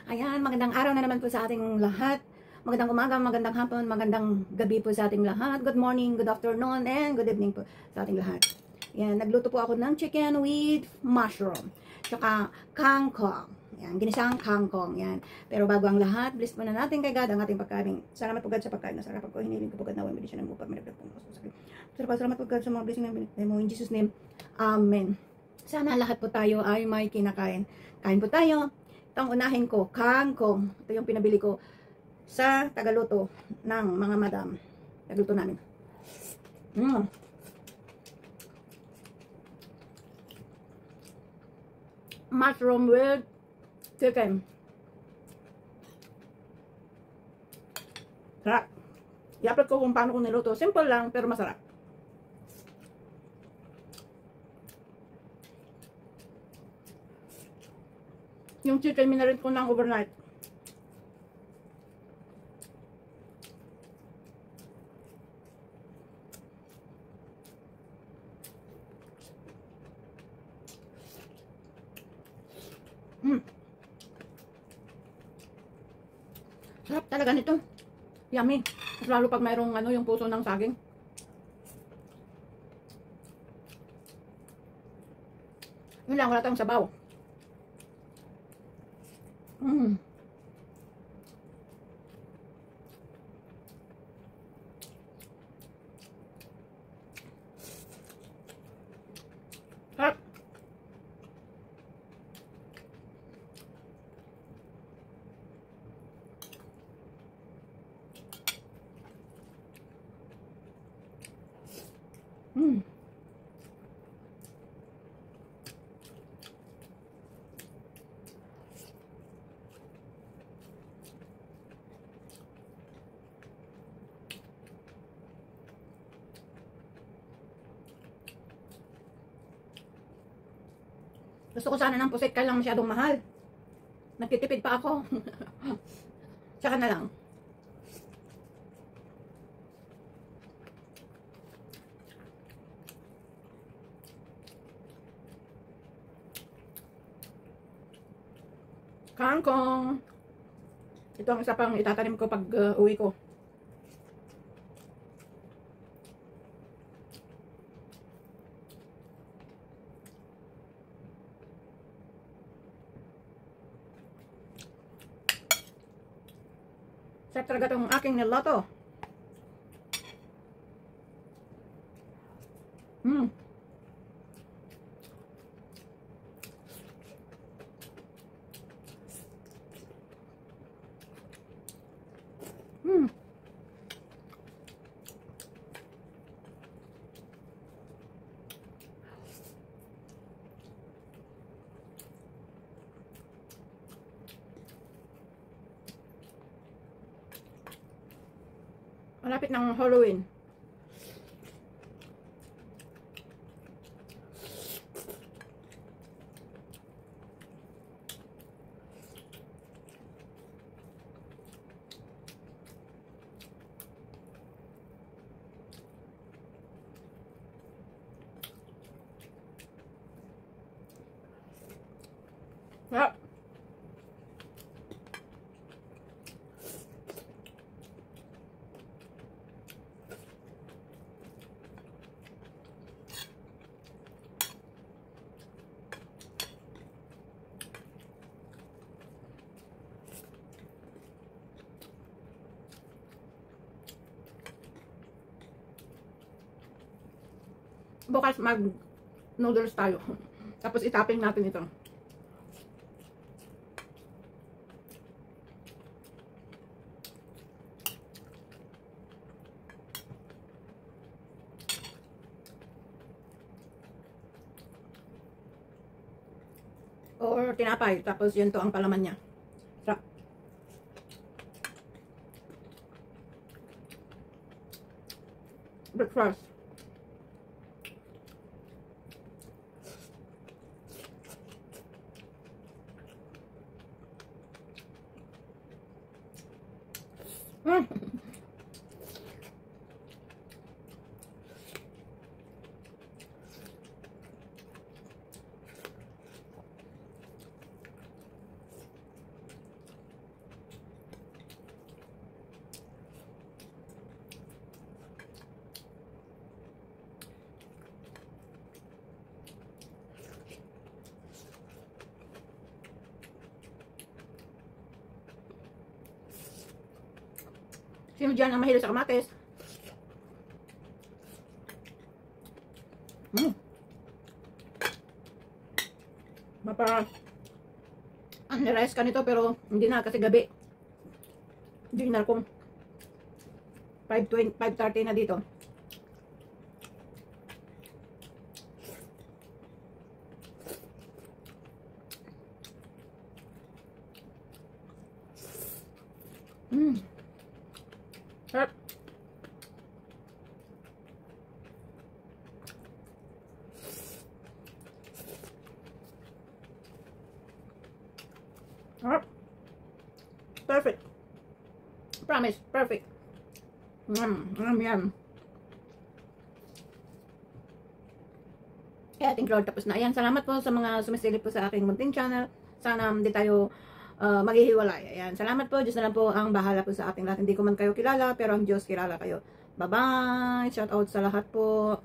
Ayan, magandang araw na naman po sa ating lahat. Magandang umaga, magandang hapon, magandang gabi po sa ating lahat. Good morning, good afternoon, and good evening po sa ating lahat. Yan, nagluto po ako ng chicken with mushroom. Tsaka kangkong. Yan, ginisang kangkong. Yan. Pero bago ang lahat, bless muna natin kay God ang ating pagkain. Salamat po God sa pagkain. Nasarap ko, hiniling ko po God na wala siya ng upag. Minagdag po ako sa sabi. Salamat po God sa mga blessing na binigay mo. In Jesus' name, Amen. Sana lahat po tayo ay may kinakain. Kain po tayo. Itong unahin ko, kangkong. Ito yung pinabili ko sa tagaluto ng mga madam. Tagaluto namin. Mushroom with chicken. Sarap. I-upload ko kung paano ko niluto. Simple lang, pero masarap. Yung chicken, minarin ko ng overnight. Sarap talaga nito. Yummy. Mas lalo pag mayroong yung puso ng saging. Yun lang, wala tayong sabaw. Sarap. Gusto ko sana ng pusit, kaya lang masyadong mahal. Nagtitipid pa ako. Tsaka na lang. Kangkong. Ito ang isa pang itatanim ko pag uwi ko. Sarap talaga itong aking niloto. Malapit ng Halloween. Sarap. Bukas mag noodles tayo. Tapos itaping natin ito. Or tinapay. Tapos yun to ang palaman niya. Sarap. Breakfast. Sino dyan ang mahilig sa kamatis? Mapa unrice ka nito pero hindi na kasi gabi. Dinner kong 5:30 na dito. Sarap. Perfect. Promise, perfect. Yum. Kaya ating crowd tapos na. Ayan, salamat po sa mga sumisilip po sa aking munting channel. Sana hindi tayo maghihiwalay. Ayan, salamat po. Diyos na lang po ang bahala po sa ating lahat. Hindi ko man kayo kilala, pero ang Diyos kilala kayo. Bye-bye. Shout out sa lahat po.